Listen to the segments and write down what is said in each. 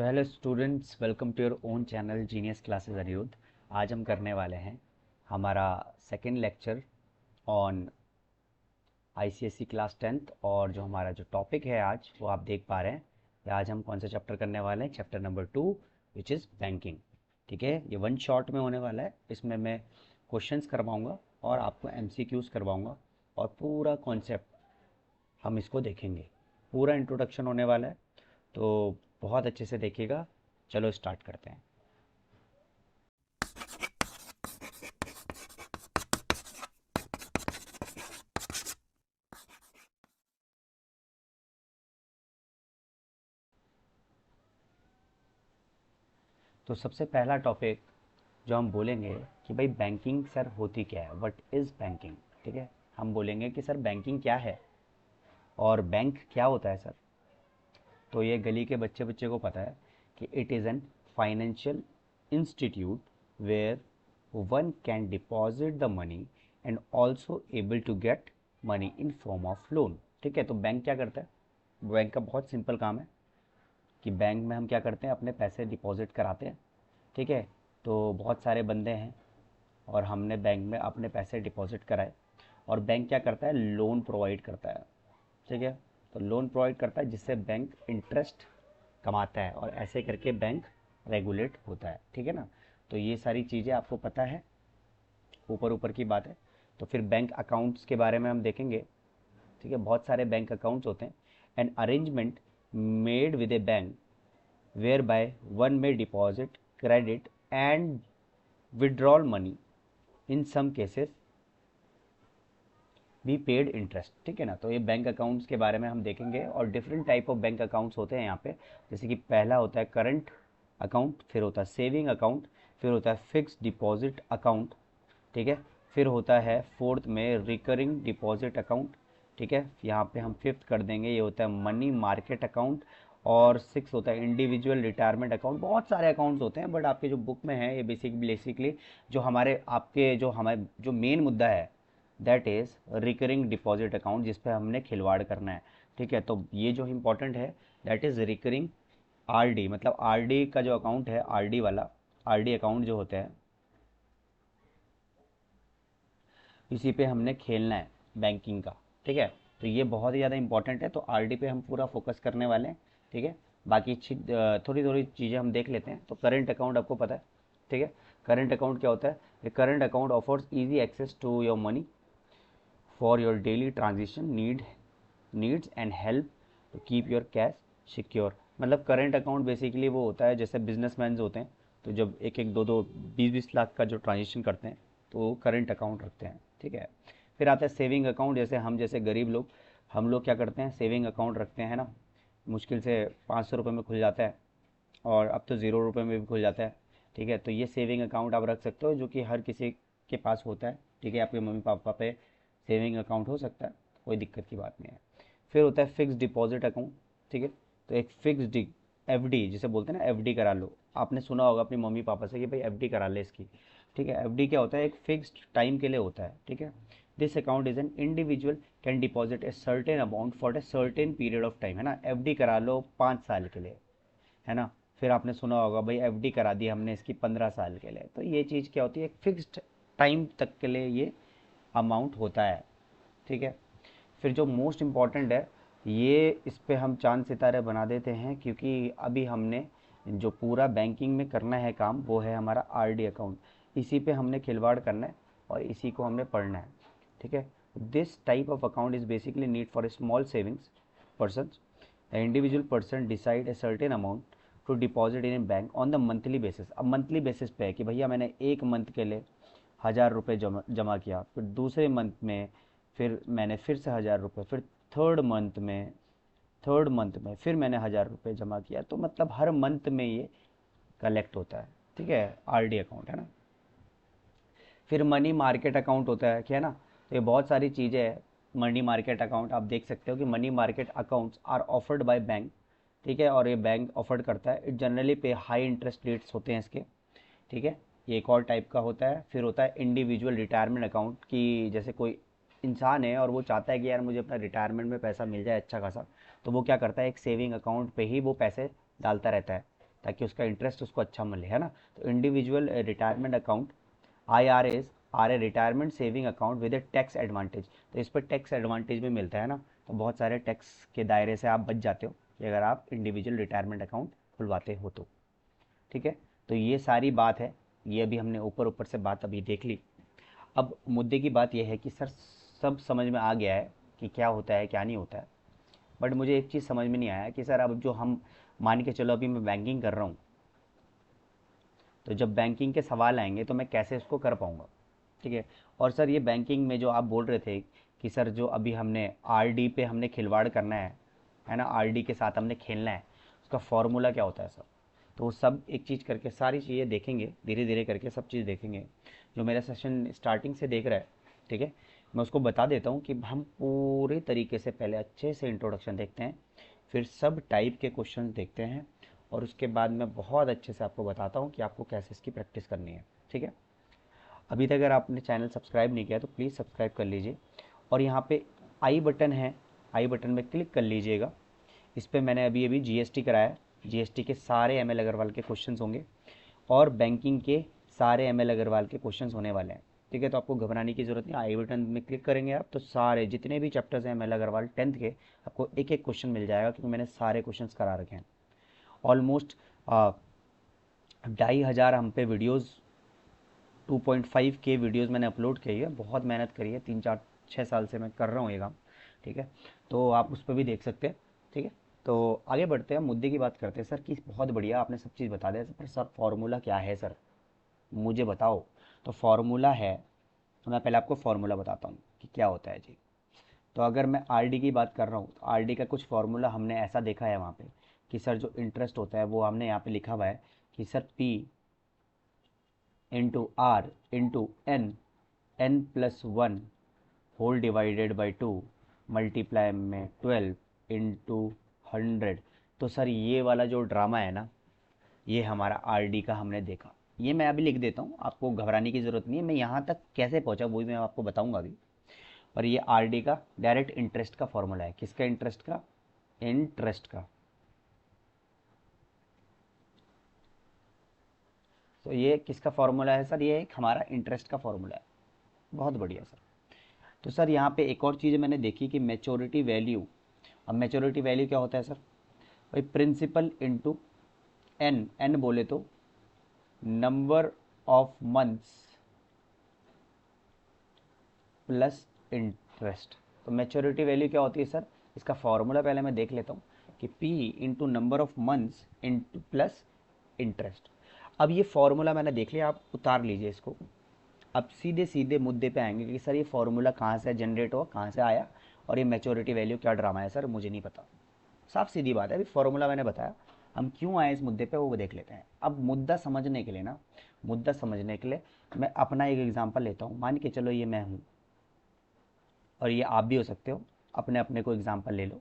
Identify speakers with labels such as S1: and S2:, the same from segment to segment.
S1: तो hello students, welcome to your own channel genius classes Anirudh. आज हम करने वाले हैं हमारा second lecture on ICSE class 10th। और जो हमारा जो टॉपिक है आज वो आप देख पा रहे हैं कि आज हम कौन सा चैप्टर करने वाले हैं। Chapter number 2 which is banking. ठीक है, ये वन शॉट में होने वाला है। इसमें मैं क्वेश्चंस करवाऊँगा और आपको एमसीक्यूज़ करवाऊँगा और पूरा कॉन्सेप्ट हम इसको देखेंगे। पूरा इंट्रोडक्शन होने वाला है, तो बहुत अच्छे से देखिएगा। चलो स्टार्ट करते हैं। तो सबसे पहला टॉपिक जो हम बोलेंगे कि भाई बैंकिंग सर होती क्या है, व्हाट इज़ बैंकिंग। ठीक है, हम बोलेंगे कि सर बैंकिंग क्या है और बैंक क्या होता है सर। तो ये गली के बच्चे बच्चे को पता है कि it is an financial institute where one can deposit the money and also able to get money in form of loan. ठीक है, तो बैंक क्या करता है। बैंक का बहुत सिंपल काम है कि बैंक में हम क्या करते हैं, अपने पैसे डिपॉजिट कराते हैं। ठीक है, तो बहुत सारे बंदे हैं और हमने बैंक में अपने पैसे डिपॉजिट कराए और बैंक क्या करता है, लोन प्रोवाइड करता है। ठीक है, तो लोन प्रोवाइड करता है जिससे बैंक इंटरेस्ट कमाता है और ऐसे करके बैंक रेगुलेट होता है। ठीक है ना, तो ये सारी चीज़ें आपको पता है, ऊपर ऊपर की बात है। तो फिर बैंक अकाउंट्स के बारे में हम देखेंगे। ठीक है, बहुत सारे बैंक अकाउंट्स होते हैं। An arrangement made with a bank whereby one may deposit, credit and withdrawal money in some cases be paid interest. ठीक है ना, तो ये बैंक अकाउंट्स के बारे में हम देखेंगे और different type of bank accounts होते हैं यहाँ पे। जैसे कि पहला होता है करंट अकाउंट, फिर होता है सेविंग अकाउंट, फिर होता है फिक्स डिपॉजिट अकाउंट। ठीक है, फिर होता है फोर्थ में रिकरिंग डिपॉजिट अकाउंट। ठीक है, यहाँ पे हम फिफ्थ कर देंगे, ये होता है मनी मार्केट अकाउंट। और सिक्स होता है इंडिविजुअल रिटायरमेंट अकाउंट। बहुत सारे अकाउंट्स होते हैं, बट आपके जो बुक में है ये बेसिकली जो हमारे आपके जो हमारे जो मेन मुद्दा है that is recurring deposit account, जिस पे हमने खिलवाड़ करना है। ठीक है, तो ये जो इम्पोर्टेंट है दैट इज़ रिकरिंग आरडी, मतलब आरडी का जो अकाउंट है, आरडी वाला आरडी अकाउंट जो होता है, इसी पे हमने खेलना है बैंकिंग का। ठीक है, तो ये बहुत ही ज़्यादा इंपॉर्टेंट है, तो आरडी पे हम पूरा फोकस करने वाले हैं। ठीक है, बाकी थोड़ी थोड़ी चीज़ें हम देख लेते हैं। तो करंट अकाउंट आपको पता है। ठीक है, करंट अकाउंट क्या होता है। Current account offers easy access to your money for your daily transaction needs and help to keep your cash secure. मतलब करंट अकाउंट बेसिकली वो होता है, जैसे बिजनेसमैन होते हैं तो जब एक एक दो दो 20-20 लाख का जो ट्रांजेक्शन करते हैं तो वो करंट अकाउंट रखते हैं। ठीक है, फिर आता है सेविंग अकाउंट। जैसे हम जैसे गरीब लोग, हम लोग क्या करते हैं, सेविंग अकाउंट रखते हैं ना। मुश्किल से 500 रुपये में खुल जाता है और अब तो ₹0 में भी खुल जाता है। ठीक है, तो ये सेविंग अकाउंट आप रख सकते हो, जो कि हर किसी के पास होता है। ठीक है, आपके मम्मी पापा पे सेविंग अकाउंट हो सकता है, कोई दिक्कत की बात नहीं है। फिर होता है फिक्स डिपॉजिट अकाउंट। ठीक है, तो एक फिक्स डी एफडी जिसे बोलते हैं ना, एफडी करा लो। आपने सुना होगा अपनी मम्मी पापा से कि भाई एफडी करा ले इसकी। ठीक है, एफडी क्या होता है, एक फिक्स्ड टाइम के लिए होता है। ठीक है, this account is an individual can deposit A certain amount for a certain period of time, है ना। एफडी करा लो 5 साल के लिए, है ना। फिर आपने सुना होगा भाई एफडी करा दी हमने इसकी 15 साल के लिए। तो ये चीज़ क्या होती है, एक फिक्स्ड टाइम तक के लिए ये अमाउंट होता है। ठीक है, फिर जो मोस्ट इम्पॉर्टेंट है, ये इस पे हम चांद सितारे बना देते हैं, क्योंकि अभी हमने जो पूरा बैंकिंग में करना है काम वो है हमारा आरडी अकाउंट। इसी पे हमने खिलवाड़ करना है और इसी को हमने पढ़ना है। ठीक है, this type of account is basically need for a small savings person. Individual person decide a certain amount to deposit in a bank on the monthly basis. अब मंथली बेसिस पे है कि भैया मैंने एक मंथ के लिए 1000 रुपये जमा किया, फिर दूसरे मंथ में फिर मैंने फिर से 1000 रुपये, फिर थर्ड मंथ में फिर मैंने 1000 रुपये जमा किया। तो मतलब हर मंथ में ये कलेक्ट होता है। ठीक है, आरडी अकाउंट है ना। फिर मनी मार्केट अकाउंट होता है, क्या है ना। तो ये बहुत सारी चीज़ें हैं। मनी मार्केट अकाउंट आप देख सकते हो कि money market accounts are offered by bank. ठीक है, और ये बैंक ऑफर्ड करता है। It generally pay high interest rates होते हैं इसके। ठीक है, ये एक और टाइप का होता है। फिर होता है इंडिविजुअल रिटायरमेंट अकाउंट, कि जैसे कोई इंसान है और वो चाहता है कि यार मुझे अपना रिटायरमेंट में पैसा मिल जाए अच्छा खासा, तो वो क्या करता है, एक सेविंग अकाउंट पे ही वो पैसे डालता रहता है। ताकि उसका इंटरेस्ट उसको अच्छा मिले, है ना। तो individual retirement account IRAs are a retirement saving account with a tax advantage. तो इस पर टैक्स एडवांटेज भी मिलता है ना, तो बहुत सारे टैक्स के दायरे से आप बच जाते हो कि अगर आप इंडिविजुअल रिटायरमेंट अकाउंट खुलवाते हो तो। ठीक है, तो ये सारी बात है, ये अभी हमने ऊपर ऊपर से बात अभी देख ली। अब मुद्दे की बात यह है कि सर सब समझ में आ गया है कि क्या होता है क्या नहीं होता है, बट मुझे एक चीज़ समझ में नहीं आया कि सर अब जो हम मान के चलो अभी मैं बैंकिंग कर रहा हूँ, तो जब बैंकिंग के सवाल आएंगे तो मैं कैसे इसको कर पाऊँगा। ठीक है, और सर ये बैंकिंग में जो आप बोल रहे थे कि सर जो अभी हमने आरडी पे हमने खिलवाड़ करना है ना, आरडी के साथ हमने खेलना है, उसका फॉर्मूला क्या होता है सर। तो वो सब एक चीज़ करके सारी चीज़ें देखेंगे, धीरे धीरे करके सब चीज़ देखेंगे। जो मेरा सेशन स्टार्टिंग से देख रहा है, ठीक है, मैं उसको बता देता हूँ कि हम पूरे तरीके से पहले अच्छे से इंट्रोडक्शन देखते हैं, फिर सब टाइप के क्वेश्चन देखते हैं, और उसके बाद मैं बहुत अच्छे से आपको बताता हूँ कि आपको कैसे इसकी प्रैक्टिस करनी है। ठीक है, अभी तक अगर आपने चैनल सब्सक्राइब नहीं किया तो प्लीज़ सब्सक्राइब कर लीजिए, और यहाँ पे आई बटन है, आई बटन में क्लिक कर लीजिएगा। इस पर मैंने अभी अभी जीएसटी कराया है, जीएसटी के सारे एम एल अग्रवाल के क्वेश्चंस होंगे, और बैंकिंग के सारे एम एल अग्रवाल के क्वेश्चंस होने वाले हैं। ठीक है, तो आपको घबराने की ज़रूरत नहीं, आई बटन में क्लिक करेंगे आप तो सारे जितने भी चैप्टर्स हैं एम एल अग्रवाल 10th के, आपको एक एक क्वेश्चन मिल जाएगा, क्योंकि मैंने सारे क्वेश्चन करा रखे हैं। ऑलमोस्ट 2,500 हम पे वीडियोज़ 2.5K वीडियोज़ मैंने अपलोड की है, बहुत मेहनत करी है, 3 4 6 साल से मैं कर रहा हूँ ये काम। ठीक है, तो आप उस पर भी देख सकते हैं। ठीक है, तो आगे बढ़ते हैं, मुद्दे की बात करते हैं सर कि बहुत बढ़िया आपने सब चीज़ बता दिया पर सर फार्मूला क्या है सर, मुझे बताओ। तो फार्मूला है, तो मैं पहले आपको फार्मूला बताता हूँ कि क्या होता है जी। तो अगर मैं आरडी की बात कर रहा हूँ तो आरडी का कुछ फार्मूला हमने ऐसा देखा है वहाँ पे कि सर जो इंटरेस्ट होता है वो हमने यहाँ पे लिखा हुआ है कि sir P into R into N plus one whole divided by two multiply में 12 इंटू 100। तो सर ये वाला जो ड्रामा है ना, ये हमारा आरडी का हमने देखा। ये मैं अभी लिख देता हूँ, आपको घबराने की ज़रूरत नहीं है, मैं यहाँ तक कैसे पहुँचा वो भी मैं आपको बताऊँगा अभी। और ये आरडी का डायरेक्ट इंटरेस्ट का फॉर्मूला है, किसका इंटरेस्ट का, इंटरेस्ट का। तो ये किसका फॉर्मूला है सर, ये एक हमारा इंटरेस्ट का फॉर्मूला है। बहुत बढ़िया सर। तो सर यहाँ पे एक और चीज़ मैंने देखी कि मैच्योरिटी वैल्यू। अब मैच्योरिटी वैल्यू क्या होता है सर, भाई प्रिंसिपल इंटू एन, एन बोले तो number of months plus interest. तो मैच्योरिटी वैल्यू क्या होती है सर, इसका फॉर्मूला पहले मैं देख लेता हूँ कि P into number of months into plus interest. अब ये फॉर्मूला मैंने देख लिया, आप उतार लीजिए इसको। अब सीधे सीधे मुद्दे पे आएंगे कि सर ये फॉर्मूला कहाँ से जनरेट हुआ, कहाँ से आया, और ये मैच्योरिटी वैल्यू क्या ड्रामा है सर, मुझे नहीं पता। साफ सीधी बात है, अभी फॉर्मूला मैंने बताया, हम क्यों आए इस मुद्दे पे वो देख लेते हैं। अब मुद्दा समझने के लिए ना, मुद्दा समझने के लिए मैं अपना एक एग्जांपल लेता हूँ। मान के चलो ये मैं हूँ, और ये आप भी हो सकते हो, अपने अपने को एग्जांपल ले लो।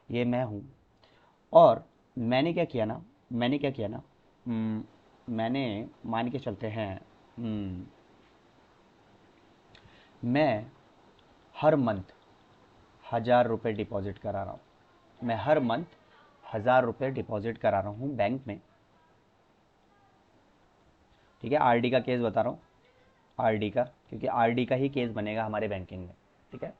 S1: ये मैं हूँ, और मैंने क्या किया ना, मैंने क्या किया ना, मैंने मान के चलते हैं, मैं हर मंथ 1,000 रुपये डिपॉजिट करा रहा हूँ, मैं हर मंथ 1,000 रुपये डिपॉजिट करा रहा हूँ बैंक में। ठीक है, आरडी का केस बता रहा हूँ, आरडी का, क्योंकि आरडी का ही केस बनेगा हमारे बैंकिंग में। ठीक है,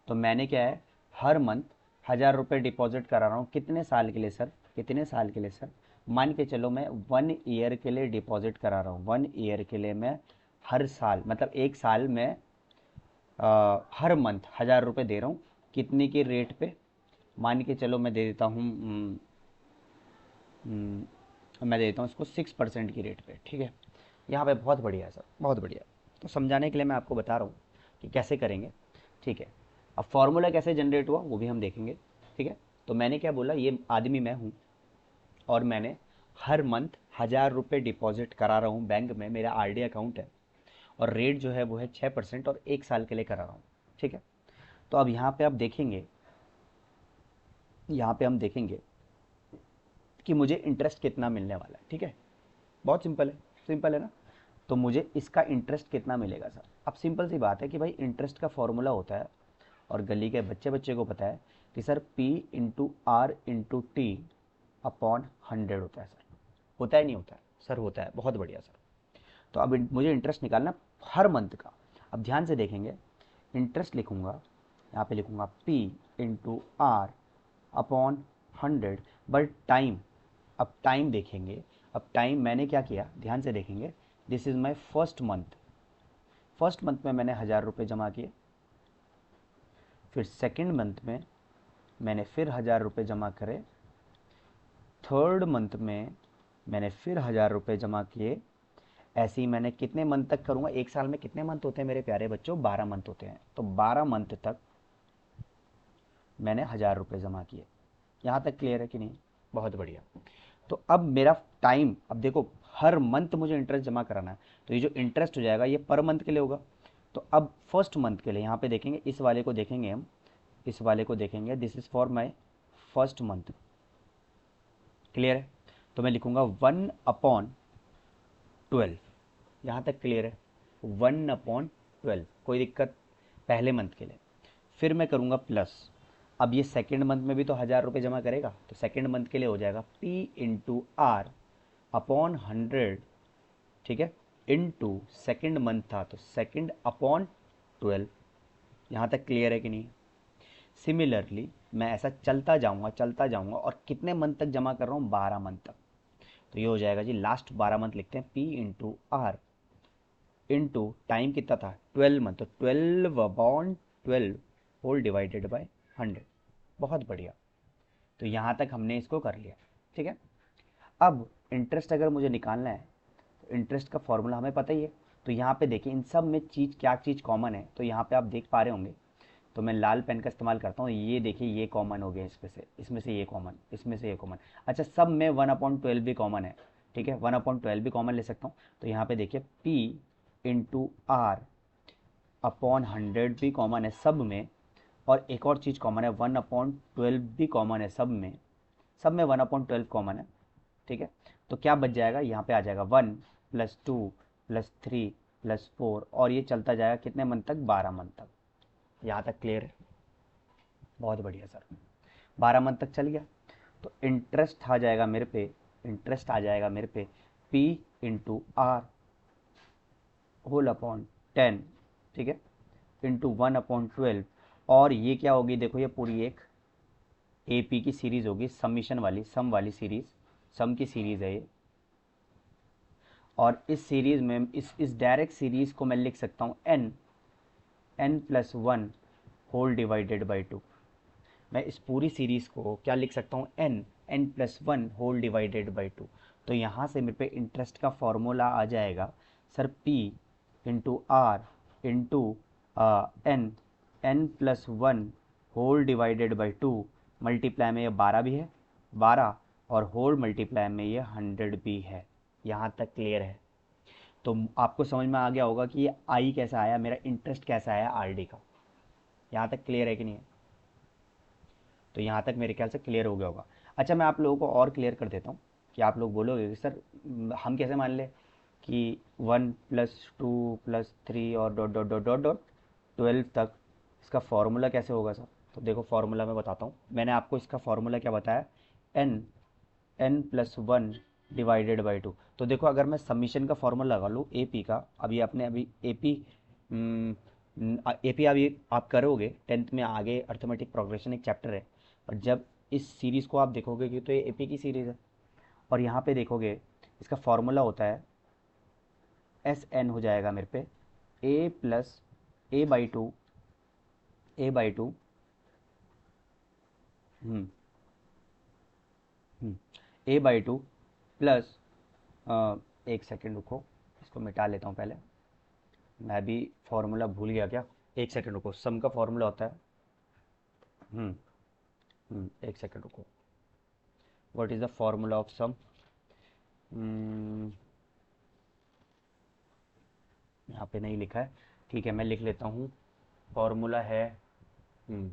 S1: तो मैंने क्या है, हर मंथ 1,000 रुपये डिपॉजिट करा रहा हूँ, कितने साल के लिए सर, कितने साल के लिए सर, मान के चलो मैं 1 ईयर के लिए डिपॉजिट करा रहा हूँ। 1 ईयर के लिए मैं हर साल, मतलब एक साल में हर मंथ 1,000 रुपये दे रहा हूँ। कितने के रेट पे, मान के चलो मैं दे देता हूँ, मैं दे देता हूँ इसको 6% की रेट पे। ठीक है, यहाँ पे बहुत बढ़िया है सर, बहुत बढ़िया। तो समझाने के लिए मैं आपको बता रहा हूँ कि कैसे करेंगे। ठीक है, अब फॉर्मूला कैसे जनरेट हुआ वो भी हम देखेंगे। ठीक है, तो मैंने क्या बोला, ये आदमी मैं हूँ, और मैंने हर मंथ 1,000 रुपये डिपॉजिट करा रहा हूँ बैंक में, मेरा आरडी अकाउंट है, और रेट जो है वो है 6%, और एक साल के लिए करा रहा हूँ। ठीक है, तो अब यहाँ पे आप देखेंगे, यहाँ पे हम देखेंगे कि मुझे इंटरेस्ट कितना मिलने वाला है। ठीक है, बहुत सिंपल है, सिंपल है ना। तो मुझे इसका इंटरेस्ट कितना मिलेगा सर, अब सिंपल सी बात है कि भाई इंटरेस्ट का फॉर्मूला होता है, और गली के बच्चे बच्चे को पता है कि sir P into R into T upon 100 होता है सर। होता है नहीं होता है? सर होता है, बहुत बढ़िया सर। तो अब मुझे इंटरेस्ट निकालना हर मंथ का। अब ध्यान से देखेंगे, इंटरेस्ट लिखूंगा, यहाँ पे लिखूंगा P into R upon 100, but time, अब टाइम देखेंगे। अब टाइम मैंने क्या किया, ध्यान से देखेंगे, this is my first month. First month में मैंने 1000 रुपये जमा किए, फिर सेकेंड मंथ में मैंने फिर 1000 रुपये जमा करे, थर्ड मंथ में मैंने फिर 1000 रुपये जमा किए। ऐसे ही मैंने कितने मंथ तक करूँगा, एक साल में कितने मंथ होते हैं मेरे प्यारे बच्चों, 12 मंथ होते हैं, तो 12 मंथ तक मैंने 1000 रुपये जमा किए। यहाँ तक क्लियर है कि नहीं? बहुत बढ़िया। तो अब मेरा टाइम, अब देखो हर मंथ मुझे इंटरेस्ट जमा कराना है, तो ये जो इंटरेस्ट हो जाएगा ये पर मंथ के लिए होगा। तो अब फर्स्ट मंथ के लिए यहाँ पे देखेंगे, इस वाले को देखेंगे हम, इस वाले को देखेंगे, this is for my first month. Clear है? तो मैं लिखूंगा 1/12। यहाँ तक क्लियर है? 1/12, कोई दिक्कत? पहले मंथ के लिए। फिर मैं करूँगा प्लस। अब ये सेकेंड मंथ में भी तो 1000 रुपये जमा करेगा, तो सेकेंड मंथ के लिए हो जाएगा P इंटू आर अपॉन 100, ठीक है, इंटू सेकेंड मंथ था तो सेकेंड अपॉन 12। यहाँ तक क्लियर है कि नहीं? सिमिलरली मैं ऐसा चलता जाऊँगा और कितने मंथ तक जमा कर रहा हूँ, 12 मंथ तक। तो ये हो जाएगा जी, लास्ट 12 मंथ लिखते हैं, P into R into time कितना था, 12 मंथ, तो 12/12 होल डिवाइडेड बाय 100। बहुत बढ़िया। तो यहाँ तक हमने इसको कर लिया, ठीक है। अब इंटरेस्ट अगर मुझे निकालना है, तो इंटरेस्ट का फॉर्मूला हमें पता ही है। तो यहाँ पे देखिए इन सब में क्या चीज़ कॉमन है, तो यहाँ पे आप देख पा रहे होंगे, तो मैं लाल पेन का इस्तेमाल करता हूँ। ये देखिए ये कॉमन हो गया, इसमें से ये कॉमन, इसमें से ये कॉमन। अच्छा, सब में 1/12 भी कॉमन है, ठीक है, 1/12 भी कॉमन ले सकता हूँ। तो यहाँ पे देखिए P इंटू आर अपॉन 100 भी कॉमन है सब में, और एक और चीज़ कॉमन है, 1/12 भी कॉमन है सब में 1/12 कॉमन है, ठीक है। तो क्या बच जाएगा, यहाँ पे आ जाएगा 1 + 2 + 3 + 4, और ये चलता जाएगा कितने मंथ तक, 12 मंथ तक। यहाँ तक क्लियर है? बहुत बढ़िया सर, 12 मंथ तक चल गया। तो इंटरेस्ट आ जाएगा मेरे पे P into R whole upon 10, ठीक है, इंटू 1/12। और ये क्या होगी, देखो ये पूरी एक AP की सीरीज होगी, समीशन वाली, सम वाली सीरीज, सम की सीरीज है ये। और इस सीरीज में इस डायरेक्ट सीरीज को मैं लिख सकता हूँ n+1 होल डिवाइडेड बाई 2। मैं इस पूरी सीरीज को क्या लिख सकता हूँ, n+1 होल डिवाइडेड बाई 2। तो यहाँ से मेरे पे इंटरेस्ट का फॉर्मूला आ जाएगा sir, P into R into n+1 whole divided by 2, multiply में ये 12 भी है, 12, और होल मल्टीप्लाई में ये 100 भी है। यहाँ तक क्लियर है? तो आपको समझ में आ गया होगा कि ये आई कैसा आया, मेरा इंटरेस्ट कैसा आया आरडी का। यहाँ तक क्लियर है कि नहीं है? तो यहाँ तक मेरे ख्याल से क्लियर हो गया होगा। अच्छा, मैं आप लोगों को और क्लियर कर देता हूँ कि आप लोग बोलोगे कि सर हम कैसे मान लें कि 1 + 2 + 3 और dot dot dot dot dot 12 तक, इसका फॉर्मूला कैसे होगा सर? तो देखो फॉर्मूला मैं बताता हूँ, मैंने आपको इसका फॉर्मूला क्या बताया, n+1 डिवाइडेड बाई 2। तो देखो अगर मैं समीशन का फॉर्मूला लगा लूँ AP का, अभी आपने अभी AP अभी आप करोगे 10th में, आगे अर्थमेटिक प्रोग्रेशन एक चैप्टर है, और जब इस सीरीज़ को आप देखोगे कि तो ये AP की सीरीज़ है, और यहाँ पे देखोगे इसका फॉर्मूला होता है SN हो जाएगा मेरे पे A+A/2, A/2, हम्म A/2 प्लस, एक सेकेंड रुको, इसको मिटा लेता हूँ पहले, मैं भी फॉर्मूला भूल गया क्या। एक सेकेंड रुको, सम का फॉर्मूला होता है, हम्म एक सेकेंड रुको, what is the formula of sum. यहाँ पे नहीं लिखा है, ठीक है मैं लिख लेता हूँ। फॉर्मूला है, हम्म,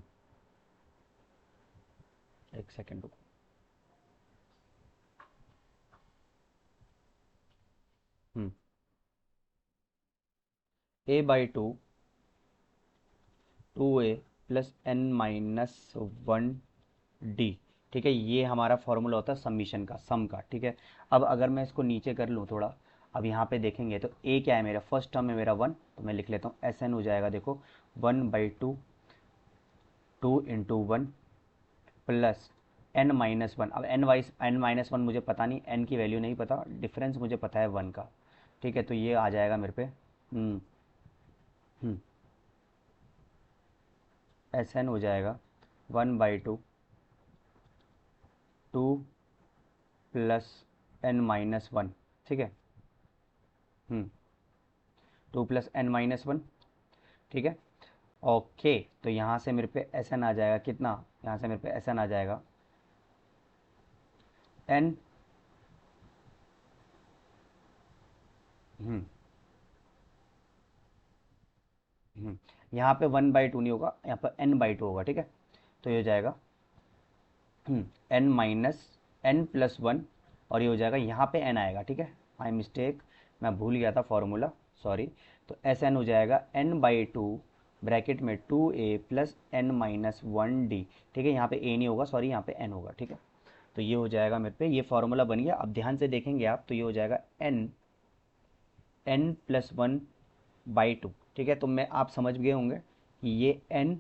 S1: एक सेकेंड रुको, हम्म A/2 2A + n-1 D, ठीक है, ये हमारा फॉर्मूला होता है सबमिशन का, सम का। ठीक है, अब अगर मैं इसको नीचे कर लूँ थोड़ा, अब यहाँ पे देखेंगे तो ए क्या है मेरा, फर्स्ट टर्म है मेरा 1, तो मैं लिख लेता हूँ एस एन हो जाएगा, देखो 1/2 2 इंटू 1 प्लस n-1। अब n-1 मुझे पता नहीं, n की वैल्यू नहीं पता, डिफरेंस मुझे पता है 1 का। ठीक है, तो ये आ जाएगा मेरे पे एस एन हो जाएगा 1/2 2 प्लस n-1। ठीक है, 2 प्लस n-1। ठीक है, ओके, तो यहाँ से मेरे पे एस एन आ जाएगा कितना, यहाँ से मेरे पे एस एन आ जाएगा n, यहाँ पे 1/2 नहीं होगा, यहाँ पर n/2 होगा। ठीक है, तो ये हो जाएगा n-n+1, और ये हो जाएगा, यहाँ पे n आएगा। ठीक है, माई मिस्टेक, मैं भूल गया था फॉर्मूला, सॉरी। तो एस एन हो जाएगा n/2 ब्रैकेट में 2a प्लस n-1d। ठीक है, यहाँ पे a नहीं होगा, सॉरी, यहाँ पे n होगा। ठीक है, तो ये हो जाएगा मेरे पे, ये फॉर्मूला बन गया। अब ध्यान से देखेंगे आप, तो ये हो जाएगा n+1/2। ठीक है, तो मैं आप समझ गए होंगे कि ये n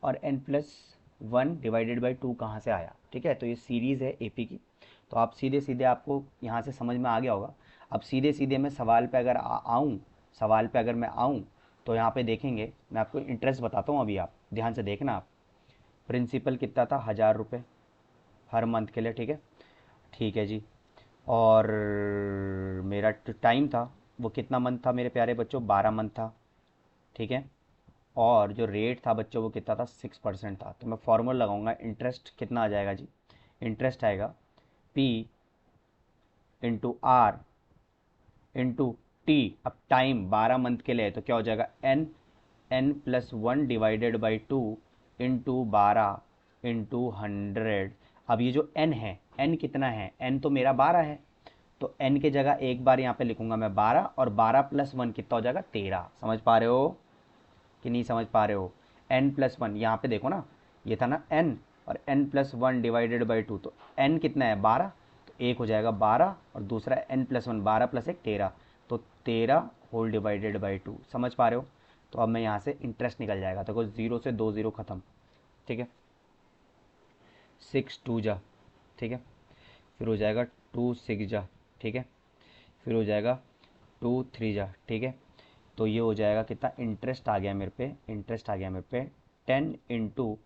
S1: और n+1 डिवाइडेड बाई 2 कहाँ से आया। ठीक है, तो ये सीरीज़ है एपी की, तो आप सीधे सीधे आपको यहाँ से समझ में आ गया होगा। अब सीधे सीधे मैं सवाल पे अगर आऊँ, सवाल पे अगर मैं आऊँ, तो यहाँ पे देखेंगे, मैं आपको इंटरेस्ट बताता हूँ, अभी आप ध्यान से देखना। आप प्रिंसिपल कितना था, 1000 रुपये हर मंथ के लिए। ठीक है, ठीक है जी, और मेरा जो टाइम था वो कितना मंथ था मेरे प्यारे बच्चों, 12 मंथ था। ठीक है, और जो रेट था बच्चों वो कितना था, 6% था। तो मैं फॉर्मूला लगाऊंगा, इंटरेस्ट कितना आ जाएगा जी, इंटरेस्ट आएगा P into R into T. अब टाइम 12 मंथ के लिए है, तो क्या हो जाएगा, n+1 divided by 2 into 12 into 100। अब ये जो n है, n कितना है, n तो मेरा 12 है, तो n के जगह एक बार यहाँ पे लिखूंगा मैं 12, और 12+1 कितना हो जाएगा, 13। समझ पा रहे हो कि नहीं समझ पा रहे हो, n+1, यहाँ पे देखो ना, ये था ना n, और n+1 डिवाइडेड बाई 2, तो n कितना है, 12, तो एक हो जाएगा 12, और दूसरा n+1, 12 + 1 13, तो 13 होल डिवाइडेड बाई 2। समझ पा रहे हो, तो अब मैं यहाँ से इंटरेस्ट निकल जाएगा, तो 0 से 2 0 खत्म। ठीक है, 6 2 जा, ठीक है, फिर हो जाएगा 2 6 जा, ठीक है, फिर हो जाएगा 2 3 जा। ठीक है, तो ये हो जाएगा कितना, इंटरेस्ट आ गया मेरे पे, इंटरेस्ट आ गया मेरे पे 10 इंटू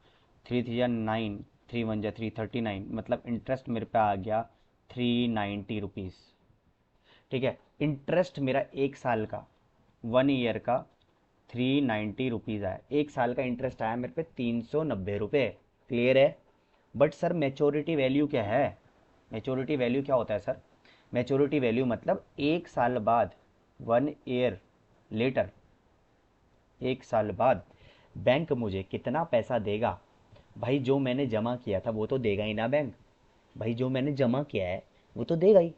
S1: 3 3 9, 3 1 3 39, मतलब इंटरेस्ट मेरे पे आ गया 390 रुपीज़। ठीक है, इंटरेस्ट मेरा एक साल का, 1 ईयर का 390 रुपीज़ आया, एक साल का इंटरेस्ट आया मेरे पे 390 रुपये। क्लियर है, बट सर मैच्योरिटी वैल्यू क्या है, मैच्योरिटी वैल्यू क्या होता है सर, मैच्योरिटी वैल्यू मतलब एक साल बाद, 1 ईयर लेटर, एक साल बाद बैंक मुझे कितना पैसा देगा। भाई जो मैंने जमा किया था वो तो देगा ही ना बैंक, भाई जो मैंने जमा किया है वो तो देगा ही,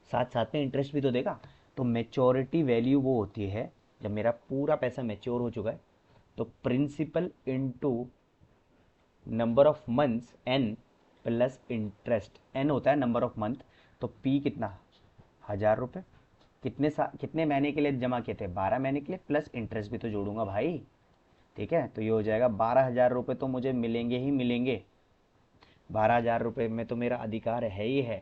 S1: साथ साथ में इंटरेस्ट भी तो देगा। तो मैच्योरिटी वैल्यू वो होती है जब मेरा पूरा पैसा मैच्योर हो चुका है, तो principal into number of months n plus interest, n होता है नंबर ऑफ मंथ, तो p कितना, 1000 रुपये। कितने महीने के लिए जमा किए थे, 12 महीने के लिए, प्लस इंटरेस्ट भी तो जोड़ूंगा भाई। ठीक है, तो ये हो जाएगा 12,000 रुपये तो मुझे मिलेंगे ही मिलेंगे, 12,000 रुपये में तो मेरा अधिकार है ही है।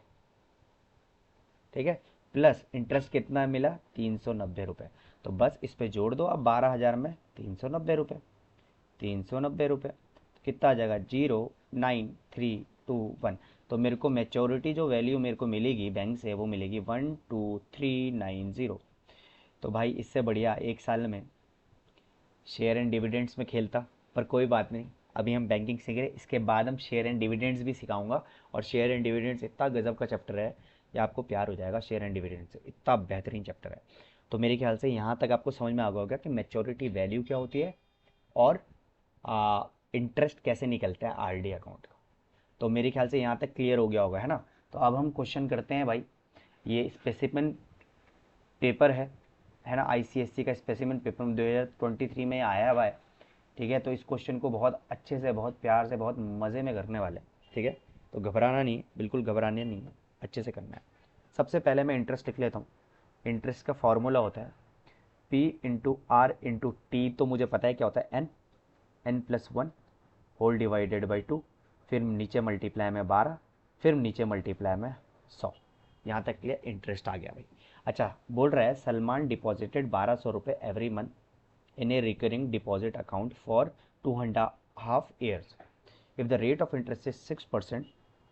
S1: ठीक है, प्लस इंटरेस्ट कितना मिला, 390 रुपये। तो बस इस पे जोड़ दो अब, 12,000 में 390 रुपये, 390 रुपये, तो कितना आ जाएगा, 09321। तो मेरे को मेच्योरिटी जो वैल्यू मेरे को मिलेगी बैंक से वो मिलेगी 12390। तो भाई इससे बढ़िया एक साल में शेयर एंड डिविडेंड्स में खेलता, पर कोई बात नहीं, अभी हम बैंकिंग सीख रहे, इसके बाद हम शेयर एंड डिविडेंड्स भी सिखाऊंगा। और शेयर एंड डिविडेंड्स इतना गजब का चैप्टर है, ये आपको प्यार हो जाएगा शेयर एंड डिविडेंड से, इतना बेहतरीन चैप्टर है। तो मेरे ख्याल से यहाँ तक आपको समझ में आ गया होगा कि मैच्योरिटी वैल्यू क्या होती है, और इंटरेस्ट कैसे निकलता है आरडी अकाउंट का। तो मेरे ख्याल से यहाँ तक क्लियर हो गया होगा, है ना। तो अब हम क्वेश्चन करते हैं भाई, ये स्पेसिफिक पेपर है ना, आईसीएससी का स्पेसिमेन पेपर 2023 में आया हुआ है। ठीक है, तो इस क्वेश्चन को बहुत अच्छे से, बहुत प्यार से, बहुत मज़े में करने वाले हैं। ठीक है, तो घबराना नहीं है, बिल्कुल घबराने नहीं है, अच्छे से करना है। सबसे पहले मैं इंटरेस्ट लिख लेता हूँ। इंटरेस्ट का फॉर्मूला होता है P into R into T, तो मुझे पता है क्या होता है, n plus one whole divided by two, फिर नीचे मल्टीप्लाई में 12, फिर नीचे मल्टीप्लाई में 100। यहाँ तक क्लियर, इंटरेस्ट आ गया भाई। अच्छा, बोल रहा है सलमान डिपॉजिटेड 1200 रुपये every month in A recurring deposit account for 2.5 years। If the rate of interest is 6%,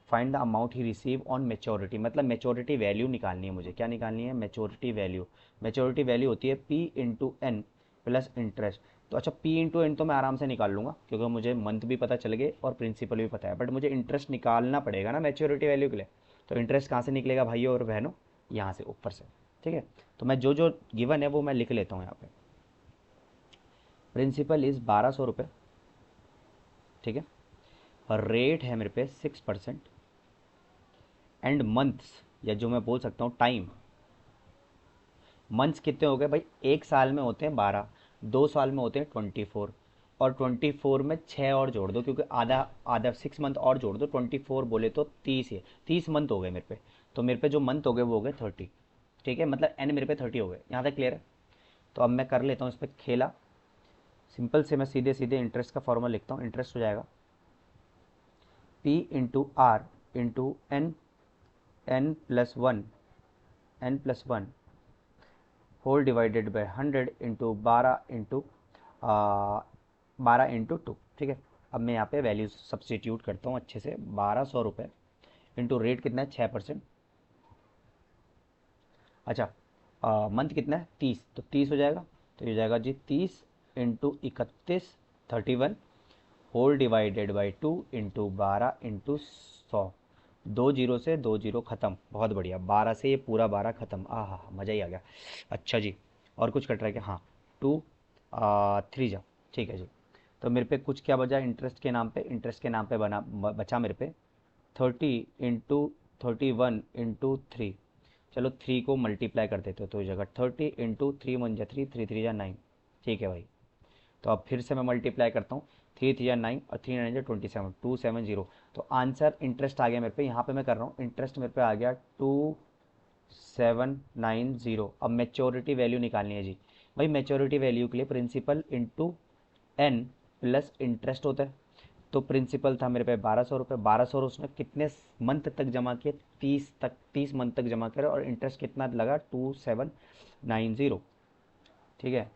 S1: find the amount he receive on maturity. मतलब मेच्योरिटी वैल्यू निकालनी है मुझे। क्या निकालनी है? Maturity value. मेच्योरिटी वैल्यू होती है P into N plus interest. तो अच्छा, P इंटू एन तो मैं आराम से निकाल लूँगा, क्योंकि मुझे मंथ भी पता चल गए और प्रिंसिपल भी पता है, बट मुझे इंटरेस्ट निकालना पड़ेगा ना मेच्योरिटी वैल्यू के लिए। तो इंटरेस्ट कहाँ से निकलेगा भाइयों और बहनों? यहाँ से, ऊपर से। ठीक है, तो मैं जो जो गिवन है वो मैं लिख लेता हूँ यहाँ पे। प्रिंसिपल इज़ 1200 रुपये, ठीक है, और रेट है मेरे पे 6%, एंड मंथ्स, या जो मैं बोल सकता हूँ टाइम, मंथ्स कितने हो गए भाई? एक साल में होते हैं 12, 2 साल में होते हैं 24, और 24 में 6 और जोड़ दो, क्योंकि आधा आधा 6 मंथ और जोड़ दो, 24 बोले तो 30 है, 30 मंथ हो गए मेरे पे। तो मेरे पे जो मंथ हो गए वो हो गए 30। ठीक है, मतलब एन मेरे पे 30 हो गए। यहाँ तक क्लियर है? तो अब मैं कर लेता हूँ इस पर खेला। सिंपल से मैं सीधे सीधे इंटरेस्ट का फॉर्मूला लिखता हूँ। इंटरेस्ट हो जाएगा P into R into N, N plus one, N plus one whole divided by 100 into 12 into 2। ठीक है, अब मैं यहाँ पे वैल्यूज सब्सटीट्यूट करता हूँ अच्छे से। 1200 रुपये इंटू रेट कितना है? 6%। अच्छा, मंथ कितना है? 30, तो 30 हो जाएगा। तो ये हो जाएगा जी 30 into 31, 31 whole divided by 2 into 12 into 100। 2 zero से 2 जीरो ख़त्म, बहुत बढ़िया। 12 से ये पूरा 12 ख़त्म, आ हा, मज़ा ही आ गया। अच्छा जी, और कुछ कट रहा है क्या? हाँ, 2 3 जा, ठीक है जी। तो मेरे पे कुछ क्या बचा इंटरेस्ट के नाम पे? इंटरेस्ट के नाम पे बचा मेरे पे 30 इंटू 31 इंटू 3। चलो 3 को मल्टीप्लाई कर देते हो, तो इस जगह 30 इंटू 3 × 3, 3 × 3 = 9। ठीक है भाई, तो अब फिर से मैं मल्टीप्लाई करता हूँ। 3 × 3 = 9 और 3 × 9 = 27, 270। तो आंसर इंटरेस्ट आ गया मेरे पे। यहाँ पे मैं कर रहा हूँ, इंटरेस्ट मेरे पे आ गया 2790। अब मेच्योरिटी वैल्यू निकालनी है जी। भाई मेच्योरिटी वैल्यू के लिए principal into N plus interest होता है। तो प्रिंसिपल था मेरे पे 1200 रुपये, 1200 उसने कितने मंथ तक जमा किए? 30 मंथ तक जमा करे, और इंटरेस्ट कितना लगा? 2790। ठीक है,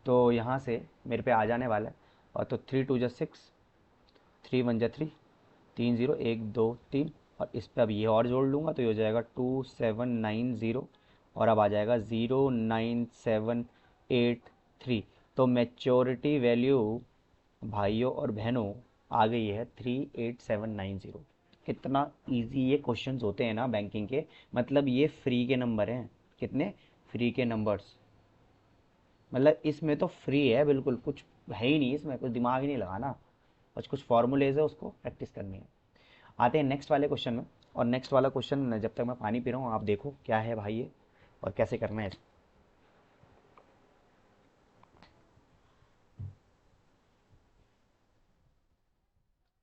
S1: तो यहाँ से मेरे पे आ जाने वाला है। और तो 3 × 2 = 6, 3 × 1 = 3, 3 0, 1 2 3, और इस पर अब ये और जोड़ लूँगा, तो ये हो जाएगा 2790, और अब आ जाएगा 09783। तो मैच्योरिटी वैल्यू भाइयों और बहनों आ गई है 38790। कितना इजी ये क्वेश्चंस होते हैं ना बैंकिंग के। मतलब ये फ्री के नंबर हैं। कितने? फ्री के नंबर्स। मतलब इसमें तो फ्री है, बिल्कुल कुछ है ही नहीं इसमें, कुछ दिमाग ही नहीं लगाना, बस कुछ फॉर्मूलेज है, उसको प्रैक्टिस करनी है। आते हैं नेक्स्ट वाले क्वेश्चन में। और नेक्स्ट वाला क्वेश्चन, जब तक मैं पानी पी रहा हूँ आप देखो क्या है भाई ये, और कैसे करना है।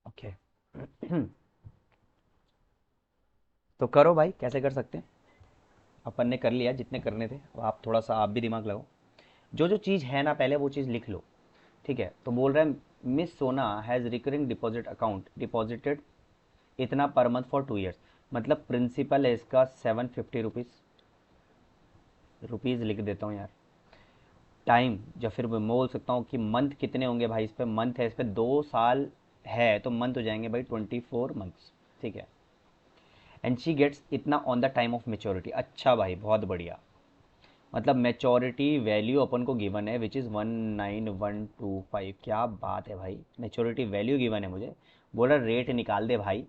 S1: ओके तो करो भाई, कैसे कर सकते हैं। अपन ने कर लिया जितने करने थे, अब आप थोड़ा सा आप भी दिमाग लगाओ। जो जो चीज़ है ना पहले वो चीज़ लिख लो। ठीक है, तो बोल रहे हैं मिस सोना has recurring deposit account deposited इतना पर मंथ फॉर 2 years। मतलब प्रिंसिपल है इसका 750 रुपीज़, रुपीज़ लिख देता हूँ यार। टाइम, या फिर मैं बोल सकता हूँ कि मंथ कितने होंगे भाई, इस पे मंथ है, इस पे 2 साल है, तो मंथ हो जाएंगे भाई 24 मंथ्स। ठीक है, एंड शी गेट्स इतना on the time of maturity. अच्छा भाई, बहुत बढ़िया। मतलब मेच्योरिटी वैल्यू अपन को गिवन है विच इज़ 19125। क्या बात है भाई, मेच्योरिटी वैल्यू गिवन है मुझे। बोला रेट निकाल दे भाई,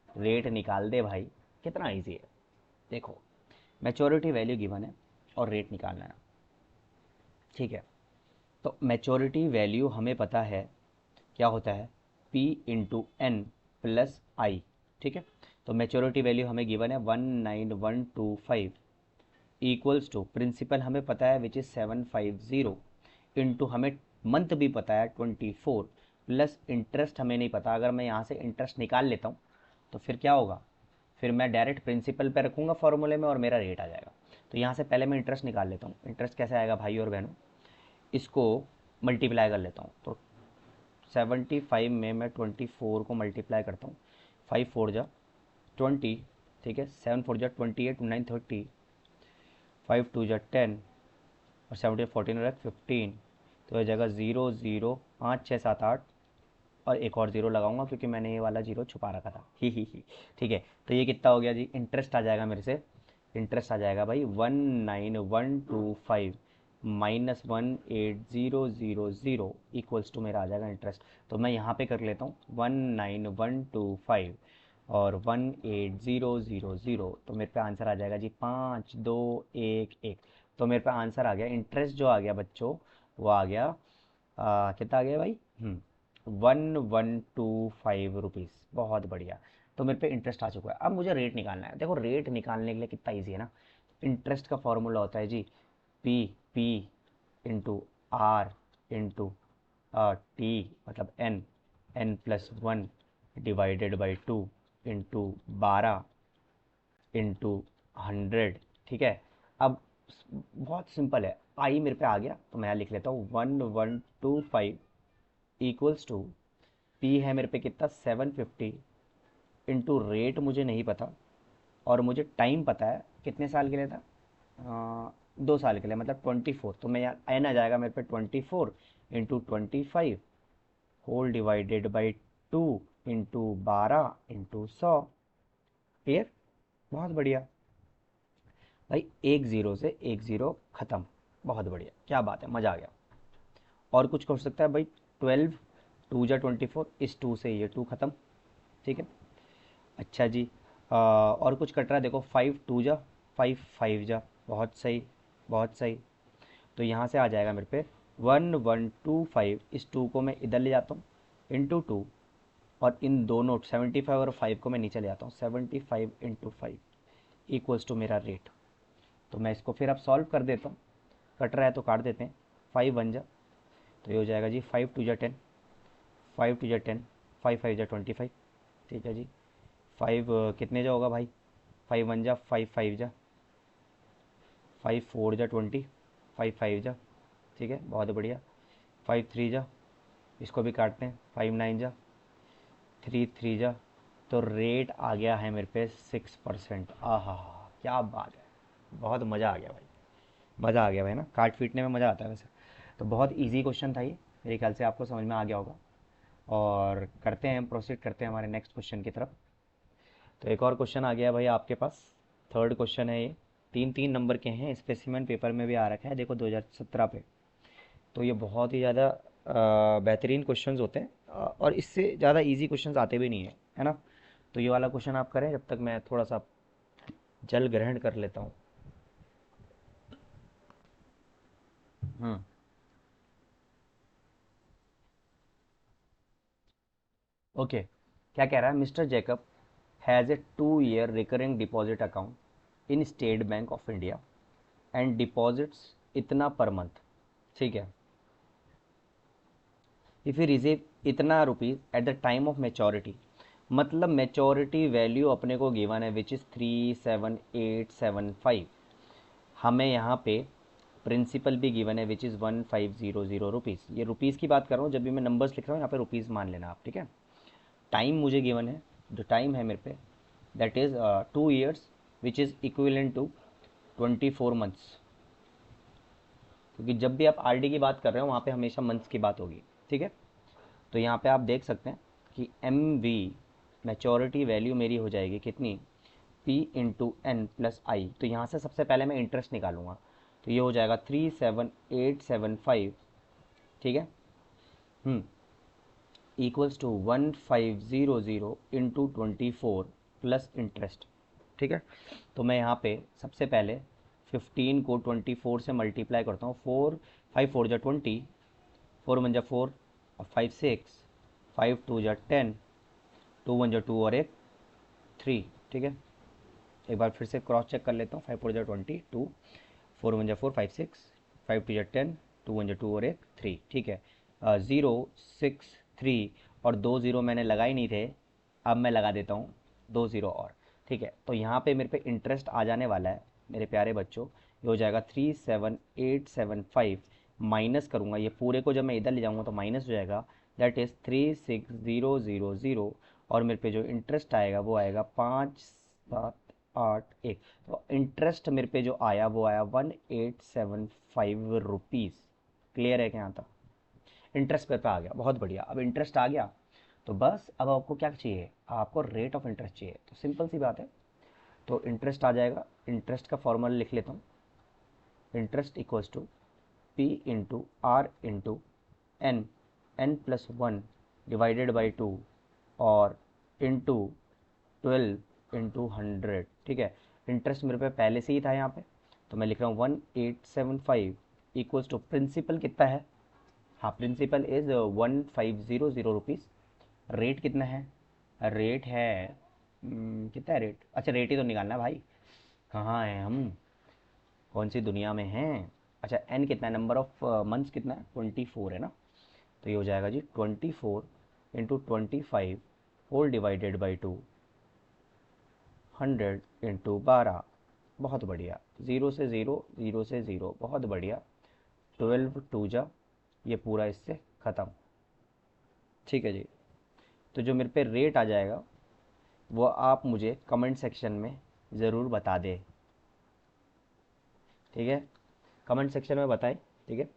S1: रेट निकाल दे भाई। कितना इजी है देखो, मेच्योरिटी वैल्यू गिवन है और रेट निकालना है। ठीक है, तो मेच्योरिटी वैल्यू हमें पता है क्या होता है, P इंटू एन प्लस आई। ठीक है, तो मेच्योरिटी वैल्यू हमें गिवन है 19125 इक्वल्स टू, प्रिंसिपल हमें पता है विच इज़ 750, इंटू हमें मंथ भी पता है 24, प्लस इंटरेस्ट हमें नहीं पता। अगर मैं यहाँ से इंटरेस्ट निकाल लेता हूँ तो फिर क्या होगा, फिर मैं डायरेक्ट प्रिंसिपल पे रखूँगा फॉर्मूले में और मेरा रेट आ जाएगा। तो यहाँ से पहले मैं इंटरेस्ट निकाल लेता हूँ। इंटरेस्ट कैसे आएगा भाई और बहनों, इसको मल्टीप्लाई कर लेता हूँ। तो 75 में मैं 24 को मल्टीप्लाई करता हूँ। 5 4 जा 20, ठीक है, 7 4 जा 28, 9 30, 5 2 जा 10 और 17 14 और 15। तो ये जगह 0 0 5 6 7 8 और एक और ज़ीरो लगाऊंगा क्योंकि मैंने ये वाला ज़ीरो छुपा रखा था। ही। ठीक है, तो ये कितना हो गया जी, इंटरेस्ट आ जाएगा मेरे से। इंटरेस्ट आ जाएगा भाई 19125 माइनस 18000 इक्वल्स टू मेरा आ जाएगा इंटरेस्ट। तो मैं यहाँ पे कर लेता हूँ 19125 और 18000, तो मेरे पे आंसर आ जाएगा जी 5211। तो मेरे पे आंसर आ गया, इंटरेस्ट जो आ गया बच्चों वो आ गया कितना आ गया भाई, 1125 रुपीज़। बहुत बढ़िया। तो मेरे पे इंटरेस्ट आ चुका है। अब मुझे रेट निकालना है। देखो रेट निकालने के लिए कितना ईजी है ना, इंटरेस्ट का फॉर्मूला होता है G P P into R into T मतलब N, N plus one divided by two into 12 into 100। ठीक है, अब बहुत सिंपल है, आई मेरे पे आ गया तो मैं यहाँ लिख लेता हूँ 1125 इक्वल्स टू पी है मेरे पे कितना 750 इंटू रेट मुझे नहीं पता और मुझे टाइम पता है कितने साल के लिए था, 2 साल के लिए मतलब 24। तो मैं यहाँ एन आ जाएगा मेरे पे 24 into 25 whole divided by 2 into 12 into 100। Clear, बहुत बढ़िया भाई, एक ज़ीरो से एक ज़ीरो ख़त्म। बहुत बढ़िया, क्या बात है, मज़ा आ गया। और कुछ हो सकता है भाई, 12 2 जा 24, इस 2 से ये 2 ख़त्म। ठीक है, अच्छा जी, और कुछ कट रहा है, देखो 5 2 जा 5 5 जा, बहुत सही बहुत सही। तो यहाँ से आ जाएगा मेरे पे 1125, इस 2 को मैं इधर ले जाता हूँ इंटू 2 और इन दोनों 75 और 5 को मैं नीचे ले जाता हूँ, 75 इंटू 5 इक्वल्स टू मेरा रेट। तो मैं इसको फिर अब सॉल्व कर देता हूँ, कट रहा है तो काट देते हैं, 5 1 जा, तो ये हो जाएगा जी 5 2 जा 10, 5 2 जा 10, 5 5 जा 25। ठीक है जी, 5 कितने जा होगा भाई, 5 1 जा 5 5 जा, 5 4 जा 20, 5 5 जा। ठीक है, बहुत बढ़िया, 5 3 जा, इसको भी काटते हैं, 5 9 जा, 3 3 जा। तो रेट आ गया है मेरे पे 6%। आहा, क्या बात है, बहुत मज़ा आ गया भाई, मज़ा आ गया भाई ना, काट पीटने में मज़ा आता है वैसे। तो बहुत इजी क्वेश्चन था ये, मेरे ख्याल से आपको समझ में आ गया होगा। और करते हैं, प्रोसीड करते हैं हमारे नेक्स्ट क्वेश्चन की तरफ। तो एक और क्वेश्चन आ गया भाई आपके पास, थर्ड क्वेश्चन है ये, 3 3 नंबर के हैं, स्पेसिमेन पेपर में भी आ रखा है देखो 2017 पे। तो ये बहुत ही ज़्यादा बेहतरीन क्वेश्चंस होते हैं, और इससे ज़्यादा इजी क्वेश्चंस आते भी नहीं है ना। तो ये वाला क्वेश्चन आप करें, जब तक मैं थोड़ा सा जल ग्रहण कर लेता हूँ। हम्म, ओके, क्या कह रहा है, mister Jacob has a 2 year recurring deposit account in state bank of India and deposits इतना पर मंथ। ठीक है, इफ़ यू रिसीव इतना rupees at the time of maturity, मतलब मेचोरिटी वैल्यू अपने को गिवन है विच इज़ 37875। हमें यहाँ पे प्रिंसिपल भी गिवन है विच इज़ 1500 रुपीज़। ये रुपीज़ की बात कर रहा हूँ, जब भी मैं नंबर्स लिख रहा हूँ यहाँ पे रुपीज़ मान लेना आप, ठीक है। टाइम मुझे गिवन है, जो टाइम है मेरे पे that is 2 years which is equivalent to 24 months। क्योंकि जब भी आप आरडी की बात कर रहे हो वहाँ पे हमेशा मंथ्स की बात होगी, ठीक है। तो यहाँ पे आप देख सकते हैं कि एम वी मैच्योरिटी वैल्यू मेरी हो जाएगी कितनी, पी इंटू एन प्लस आई। तो यहाँ से सबसे पहले मैं इंटरेस्ट निकालूंगा, तो ये हो जाएगा 37875। ठीक है, equals to 1500 into 24 plus interest. ठीक है, तो मैं यहाँ पे सबसे पहले 15 को 24 से मल्टीप्लाई करता हूँ, 4 5 4 जा 20, 4 1 जा 4 और 5 6, 5 2 जा 10, 2 1 जा 2 और एक 3। ठीक है, एक बार फिर से क्रॉस चेक कर लेता हूँ, 5 4 जा 20, 2 4 1 जा 4, 5 6, 5 2 जा 10, 2 1 जा 2 और एक 3। ठीक है, 0 6 3 और 2 0 मैंने लगाए नहीं थे, अब मैं लगा देता हूँ 2 0 और, ठीक है। तो यहाँ पे मेरे पे इंटरेस्ट आ जाने वाला है मेरे प्यारे बच्चों, ये हो जाएगा 37875, माइनस करूँगा ये पूरे को, जब मैं इधर ले जाऊँगा तो माइनस हो जाएगा, दैट इज़ 36000, और मेरे पे जो इंटरेस्ट आएगा वो आएगा 5781। तो इंटरेस्ट मेरे पे जो आया वो आया 1875 रुपीज़। क्लियर है क्या यहाँ तक? इंटरेस्ट पे आ गया, बहुत बढ़िया। अब इंटरेस्ट आ गया तो बस अब आपको क्या चाहिए, आपको रेट ऑफ इंटरेस्ट चाहिए। तो सिंपल सी बात है, तो इंटरेस्ट आ जाएगा, इंटरेस्ट का फॉर्मूला लिख लेता हूँ। Interest equals to P into R into N, n+1 divided by 2 और इंटू 12 इंटू 100, ठीक है। इंटरेस्ट मेरे पे पहले से ही था यहाँ पे, तो मैं लिख रहा हूँ 1875 इक्वल्स टू प्रिंसिपल कितना है, हाँ प्रिंसिपल इज़ 1500 रुपीज़। रेट कितना है, रेट है कितना है रेट, अच्छा रेट ही तो निकालना है भाई, कहाँ है हम, कौन सी दुनिया में हैं। अच्छा एन कितना है, नंबर ऑफ मंथ्स कितना है, 24 है ना। तो ये हो जाएगा जी 24 into 25 whole divided by 2, 100 into 12, बहुत बढ़िया। ज़ीरो से ज़ीरो, ज़ीरो से ज़ीरो, बहुत बढ़िया। 12 2 जा, ये पूरा इससे ख़त्म, ठीक है जी। तो जो मेरे पे रेट आ जाएगा वो आप मुझे कमेंट सेक्शन में ज़रूर बता दें, ठीक है, कमेंट सेक्शन में बताएं, ठीक है।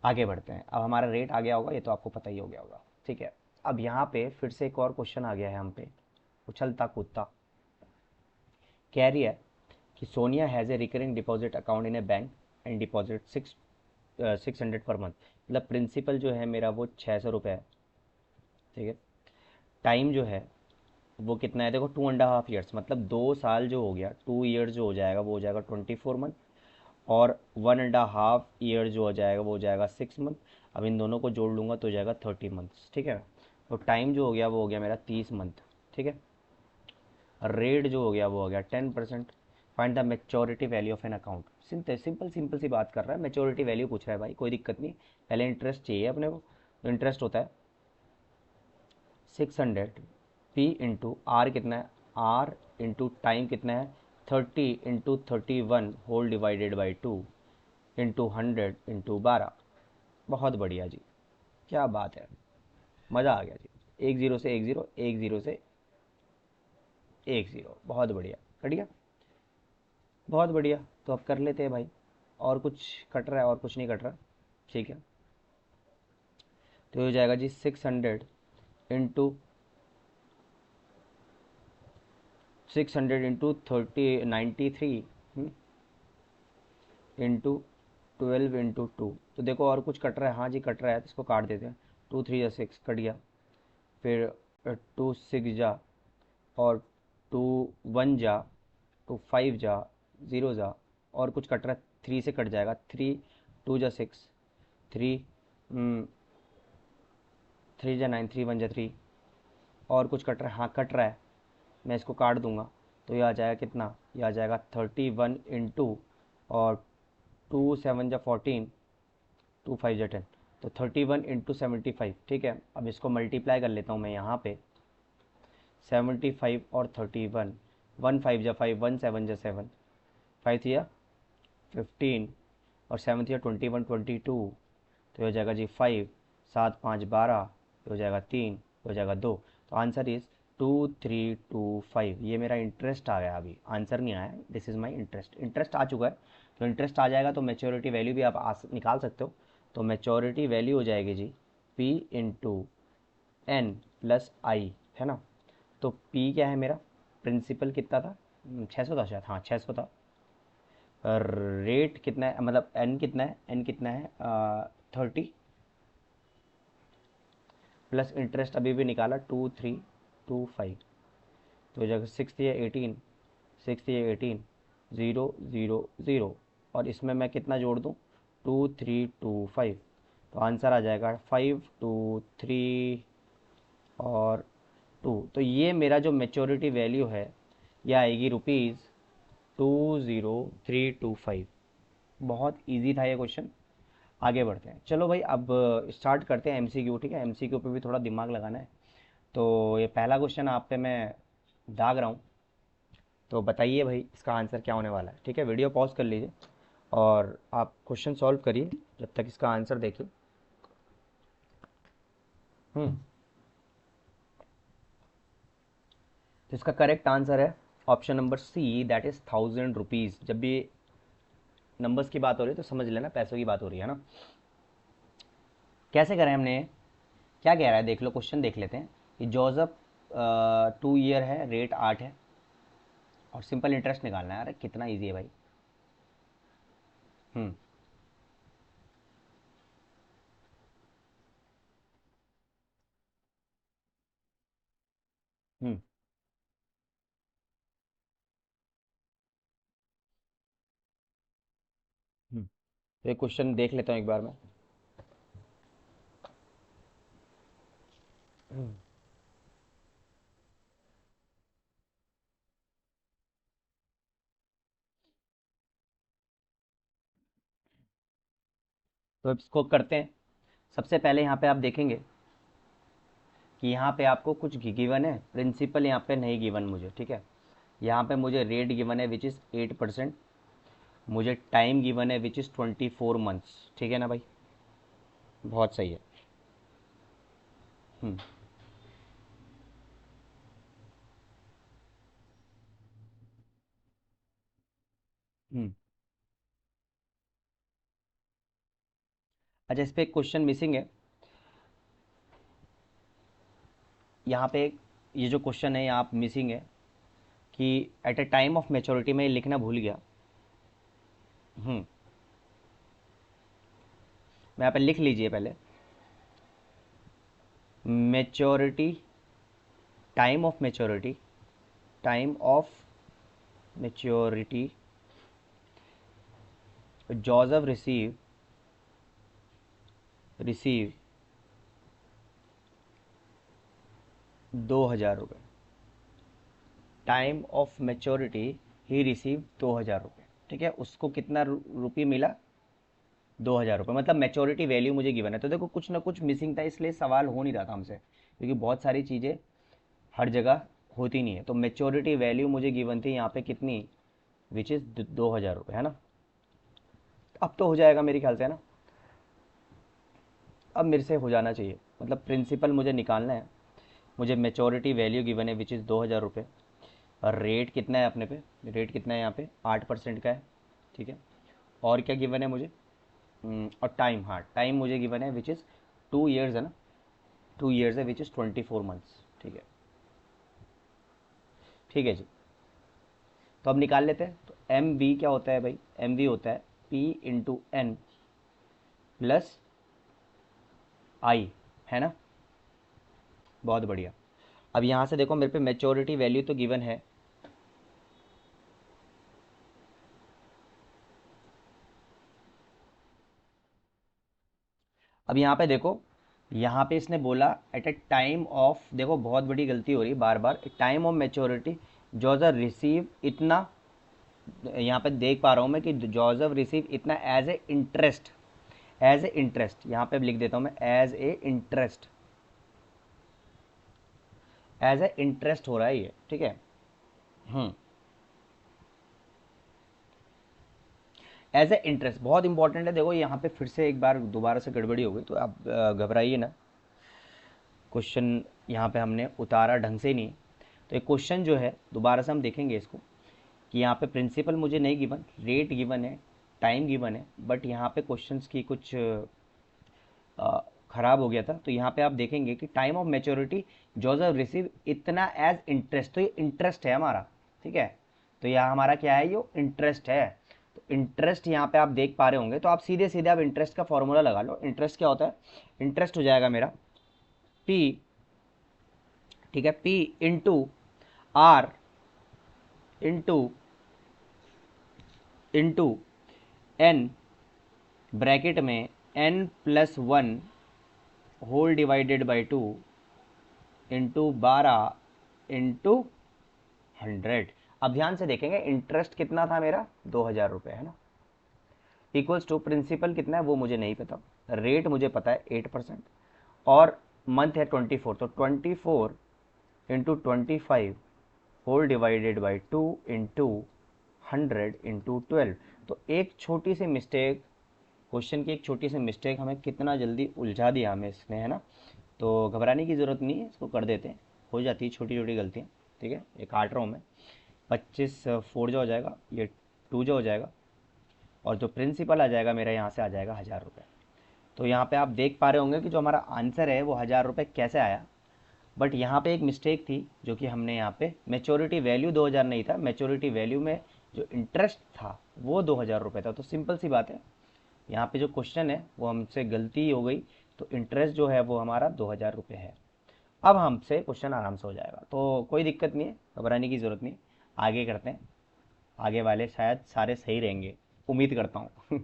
S1: आगे बढ़ते हैं, अब हमारा रेट आ गया होगा, ये तो आपको पता ही हो गया होगा, ठीक है। अब यहाँ पे फिर से एक और क्वेश्चन आ गया है हम पे, उछलता कूदता। कह रही है कि Sonia has a recurring deposit account in a bank and deposit 600 per month. मतलब प्रिंसिपल जो है मेरा वो 600 रुपये है, ठीक है। टाइम जो है वो कितना है, देखो 2.5 ईयर्स, मतलब 2 साल जो हो गया, 2 ईयर्स जो हो जाएगा वो हो जाएगा 24 मंथ, और 1.5 ईयर जो हो जाएगा वो हो जाएगा 6 मंथ। अब इन दोनों को जोड़ लूँगा तो हो जाएगा 30 मंथ्स, ठीक है। तो टाइम जो हो गया वो हो गया मेरा 30 मंथ, ठीक है। रेट जो हो गया वो हो गया 10%। Find the maturity value of an account. Simple simple simple सी बात कर रहा है, मेच्योरिटी वैल्यू पूछ रहा है भाई, कोई दिक्कत नहीं। पहले इंटरेस्ट चाहिए अपने को, तो इंटरेस्ट होता है 600, पी इंटू आर कितना है, आर इंटू टाइम कितना है 30 into 31 whole divided by 2 into 100 into 12। बहुत बढ़िया जी, क्या बात है, मज़ा आ गया जी। 1 0 से 1 0, 1 0 से 1 0, बहुत बढ़िया, कट गया, बहुत बढ़िया। तो अब कर लेते हैं भाई, और कुछ कट रहा है और कुछ नहीं कट रहा, ठीक है। तो ये हो जाएगा जी 600 इंटू 93 इंटू 12 इंटू 2। तो देखो और कुछ कट रहा है, हाँ जी कट रहा है, तो इसको काट देते हैं। 2 3 जा 6 कट गया, फिर 2 6 जा, और 2 1 जा, 2 5 जा, 0 जा, और कुछ कट रहा है, 3 से कट जाएगा, 3 2 जा 6, 3 3 जा 9, 3 1 जा 3, और कुछ कट रहा है, हाँ कट रहा है, मैं इसको काट दूंगा। तो ये आ जाएगा कितना, ये आ जाएगा 31 इंटू, और 2 7 जा 14, 2 5 जा 10, तो 31 इंटू 75, ठीक है। अब इसको मल्टीप्लाई कर लेता हूँ मैं यहाँ पे, 75 और 31, 1 5 जा 5, 1 7 जा 7, 5 थी 15, और 7 थी 21 22, तो हो जाएगा जी 5, 7 5 12, हो जाएगा 3, हो जाएगा 2। तो आंसर इज़ 2325। ये मेरा इंटरेस्ट आ गया, अभी आंसर नहीं आया, this is my interest. Interest आ चुका है, तो इंटरेस्ट आ जाएगा तो मेच्योरिटी वैल्यू भी आप निकाल सकते हो। तो मेच्योरिटी वैल्यू हो जाएगी G P into N plus I, है ना। तो पी क्या है मेरा, प्रिंसिपल कितना था, 600 था शायद, हाँ 600 था। रेट कितना है, मतलब एन कितना है, एन कितना है 30, प्लस इंटरेस्ट अभी भी निकाला 2325, तो जगह 6 या 18, 6 या 18, 0 0 0, और इसमें मैं कितना जोड़ दूँ, 2325। तो आंसर आ जाएगा 523 और 2। तो ये मेरा जो मेच्योरिटी वैल्यू है ये आएगी ₹20,325। बहुत इजी था ये क्वेश्चन। आगे बढ़ते हैं, चलो भाई अब स्टार्ट करते हैं एमसीक्यू, ठीक है। एमसीक्यू पे भी थोड़ा दिमाग लगाना है। तो ये पहला क्वेश्चन आप पे मैं दाग रहा हूँ। तो बताइए भाई इसका आंसर क्या होने वाला है। ठीक है, वीडियो पॉज कर लीजिए और आप क्वेश्चन सॉल्व करिए जब तक इसका आंसर देखिए। हम्म। तो इसका करेक्ट आंसर है option number C, that is 1000 rupees. जब भी नंबर्स की बात हो रही है तो समझ लेना पैसों की बात हो रही है ना। कैसे करें हमने, क्या कह रहा है देख लो, क्वेश्चन देख लेते हैं। ये जोसेफ 2 ईयर है, रेट 8 है और सिंपल इंटरेस्ट निकालना है। अरे कितना इजी है भाई। हम्म। हम्म। हम्म। तो ये क्वेश्चन देख लेता हूँ एक बार मैं। तो अब इसको करते हैं। सबसे पहले यहाँ पे आप देखेंगे कि यहाँ पे आपको कुछ गिवन है, प्रिंसिपल यहाँ पे नहीं गिवन मुझे। ठीक है, यहाँ पे मुझे रेट गिवन है विच इज़ 8%, मुझे टाइम गिवन है विच इज़ 24 मंथ्स। ठीक है ना भाई, बहुत सही है। हम्म। हम्म। अच्छा, इस पर एक क्वेश्चन मिसिंग है यहाँ पे। ये जो क्वेश्चन है यहाँ पे मिसिंग है कि at a time of maturity में लिखना भूल गया। हम्म। मैं यहाँ पे लिख लीजिए पहले, maturity, time of maturity, time of maturity Joseph receive 2,000 रुपये। Time of maturity he receive 2,000 रुपये। ठीक है, उसको कितना रुपये मिला, 2,000 रुपये। मतलब मेच्योरिटी वैल्यू मुझे गिवन है। तो देखो कुछ ना कुछ मिसिंग था, इसलिए सवाल हो नहीं रहा था हमसे, क्योंकि बहुत सारी चीज़ें हर जगह होती नहीं है। तो मेच्योरिटी वैल्यू मुझे गिवन थी यहाँ पे कितनी, विच इज़ 2,000 रुपये, है ना। अब तो हो जाएगा मेरे ख्याल से, है ना। अब मेरे से हो जाना चाहिए। मतलब प्रिंसिपल मुझे निकालना है, मुझे मेच्योरिटी वैल्यू गिवन है विच इज़ 2,000 रुपये। और रेट कितना है अपने पे, रेट कितना है यहाँ पे, 8% का है। ठीक है, और क्या गिवन है मुझे, और टाइम, हाँ टाइम मुझे गिवन है विच इज़ 2 ईयर्स, है ना। 2 ईयर्स है विच इज़ 24 मंथ्स। ठीक है। ठीक है जी। तो अब निकाल लेते हैं। तो एम वी क्या होता है भाई, एम वी होता है P into N plus I, है ना। बहुत बढ़िया। अब यहाँ से देखो मेरे पे मेच्योरिटी वैल्यू तो गिवन है। अब यहाँ पे देखो, यहाँ पे इसने बोला एट ए टाइम ऑफ, देखो बहुत बड़ी गलती हो रही है बार बार, टाइम ऑफ मेच्योरिटी जोजर रिसीव इतना। यहाँ पे देख पा रहा हूँ मैं कि जोजर रिसीव इतना as a interest, as a interest यहाँ पे लिख देता हूँ मैं, as a interest, as a interest हो रहा है ये। ठीक है। हम्म। एज ए इंटरेस्ट बहुत इंपॉर्टेंट है। देखो यहाँ पे फिर से एक बार दोबारा से गड़बड़ी हो गई, तो आप घबराइए ना। क्वेश्चन यहाँ पे हमने उतारा ढंग से नहीं। तो एक क्वेश्चन जो है दोबारा से हम देखेंगे इसको, कि यहाँ पे प्रिंसिपल मुझे नहीं गिवन, रेट गिवन है, टाइम गिवन है, बट यहाँ पे क्वेश्चंस की कुछ ख़राब हो गया था। तो यहाँ पे आप देखेंगे कि time of maturity Joseph receive इतना एज इंटरेस्ट, तो ये इंटरेस्ट है हमारा। ठीक है, तो यहाँ हमारा क्या है, ये इंटरेस्ट है। तो इंटरेस्ट यहाँ पे आप देख पा रहे होंगे, तो आप सीधे सीधे आप इंटरेस्ट का फॉर्मूला लगा लो। इंटरेस्ट क्या होता है, इंटरेस्ट हो जाएगा मेरा पी, ठीक है, P into R into into N, bracket में n+1 whole divided by 2 into 12 into 100। अब ध्यान से देखेंगे इंटरेस्ट कितना था मेरा, 2,000 रुपये, है ना। इक्वल्स टू प्रिंसिपल कितना है वो मुझे नहीं पता, रेट मुझे पता है 8%, और मंथ है 24, तो 24 into 25 whole divided by 2 into 100 into 12। तो एक छोटी सी मिस्टेक, क्वेश्चन की एक छोटी सी मिस्टेक हमें कितना जल्दी उलझा दिया हमें इसने, है ना। तो घबराने की ज़रूरत नहीं है, इसको कर देते हैं, हो जाती है छोटी छोटी गलतियाँ। ठीक है, ये काट रहा हूँ मैं। 25 4 जो हो जाएगा, ये 2 जो हो जाएगा, और जो प्रिंसिपल आ जाएगा मेरा यहाँ से आ जाएगा 1000 रुपये। तो यहाँ पे आप देख पा रहे होंगे कि जो हमारा आंसर है वो 1000 रुपये कैसे आया। बट यहाँ पे एक मिस्टेक थी जो कि हमने यहाँ पे मेच्योरिटी वैल्यू 2000 नहीं था, मेच्योरिटी वैल्यू में जो इंटरेस्ट था वो 2000 रुपये था। तो सिंपल सी बात है, यहाँ पे जो क्वेश्चन है वो हमसे गलती हो गई, तो इंटरेस्ट जो है वो हमारा 2000 रुपये है। अब हमसे क्वेश्चन आराम से हो जाएगा, तो कोई दिक्कत नहीं है, घबराने की ज़रूरत नहीं। आगे करते हैं, आगे वाले शायद सारे सही रहेंगे, उम्मीद करता हूँ।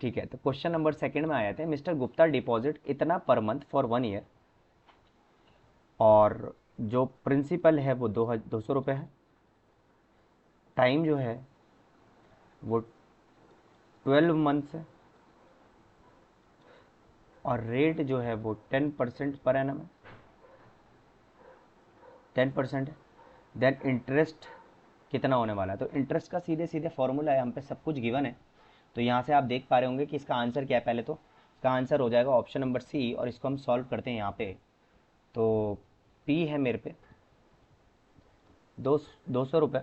S1: ठीक है, तो क्वेश्चन नंबर सेकंड में आए थे, मिस्टर गुप्ता डिपॉजिट इतना पर मंथ फॉर 1 ईयर, और जो प्रिंसिपल है वो 200 रुपये है, टाइम जो है वो 12 मंथ्स है, और रेट जो है वो 10% पर एनम है, 10% है। देन इंटरेस्ट कितना होने वाला है, तो इंटरेस्ट का सीधे सीधे फॉर्मूला है, हम पे सब कुछ गिवन है। तो यहाँ से आप देख पा रहे होंगे कि इसका आंसर क्या है। पहले तो इसका आंसर हो जाएगा ऑप्शन नंबर सी, और इसको हम सॉल्व करते हैं यहाँ पे। तो पी है मेरे पे 200 रुपये,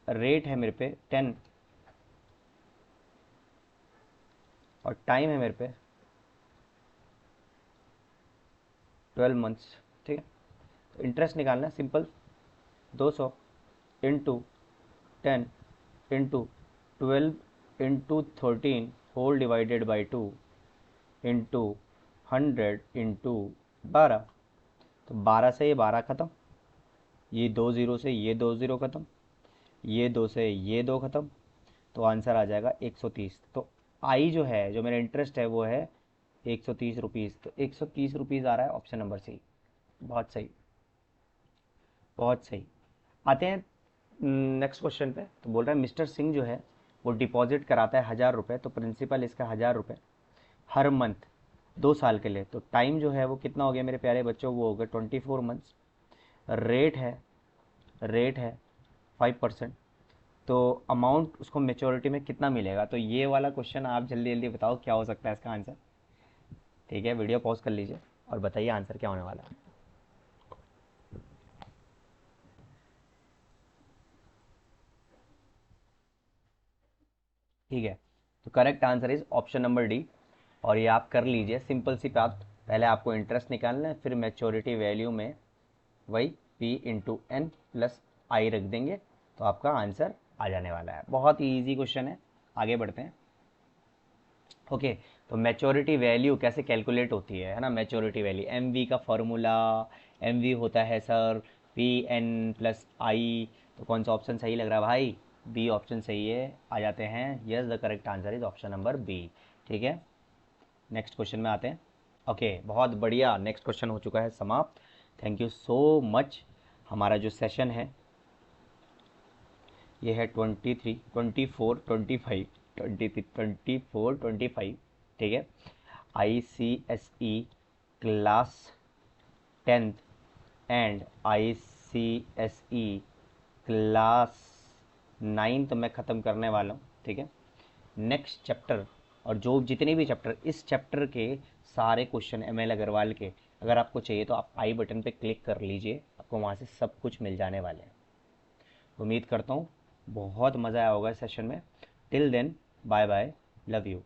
S1: रेट है मेरे पे 10, और टाइम है मेरे पे 12 मंथ्स। ठीक है, तो इंटरेस्ट निकालना है simple, 200 into 10 into 12 into 13 whole divided by 2 into 100 into 12। तो 12 से ये 12 ख़त्म, ये 2 ज़ीरो से ये 2 ज़ीरो ख़त्म, ये 2 से ये 2 ख़त्म, तो आंसर आ जाएगा 130। तो आई जो है, जो मेरा इंटरेस्ट है वो है 130 रुपीज़। तो 130 रुपीज़ आ रहा है ऑप्शन नंबर सी। बहुत सही, बहुत सही। आते हैं नेक्स्ट क्वेश्चन पे। तो बोल रहा है मिस्टर सिंह जो है वो डिपॉजिट कराता है 1000 रुपये, तो प्रिंसिपल इसका 1000 रुपये हर मंथ 2 साल के लिए। तो टाइम जो है वो कितना हो गया मेरे प्यारे बच्चों, वो हो गया 24 मंथ्स। रेट है 5%। तो अमाउंट उसको मेच्योरिटी में कितना मिलेगा, तो ये वाला क्वेश्चन आप जल्दी जल्दी बताओ क्या हो सकता है इसका आंसर। ठीक है, वीडियो पॉज कर लीजिए और बताइए आंसर क्या होने वाला है। ठीक है, तो correct answer is option number D. और ये आप कर लीजिए, सिंपल सी बात, पहले आपको इंटरेस्ट निकालना है, फिर मेच्योरिटी वैल्यू में वही पी इंटू एन प्लस आई रख देंगे, तो आपका आंसर आ जाने वाला है। बहुत ही ईजी क्वेश्चन है, आगे बढ़ते हैं। ओके, तो मैच्योरिटी वैल्यू कैसे कैलकुलेट होती है ना। मैच्योरिटी वैल्यू एम वी का फॉर्मूला, एम वी होता है सर पी एन प्लस आई। तो कौन सा ऑप्शन सही लग रहा है भाई, बी ऑप्शन सही है। आ जाते हैं, yes the correct answer is option number B. ठीक है, नेक्स्ट क्वेश्चन में आते हैं। ओके, बहुत बढ़िया, नेक्स्ट क्वेश्चन हो चुका है समाप्त। Thank you so much. हमारा जो सेशन है ये है 23 24 25 24 25। ठीक है, ICSE class 10th and ICSE class 9th में ख़त्म करने वाला हूँ। ठीक है, नेक्स्ट चैप्टर और जो जितने भी चैप्टर, इस चैप्टर के सारे क्वेश्चन ML अग्रवाल के अगर आपको चाहिए तो आप आई बटन पे क्लिक कर लीजिए, आपको वहाँ से सब कुछ मिल जाने वाले हैं। उम्मीद करता हूँ बहुत मज़ा आया होगा इस सेशन में। Till then, bye bye, love you.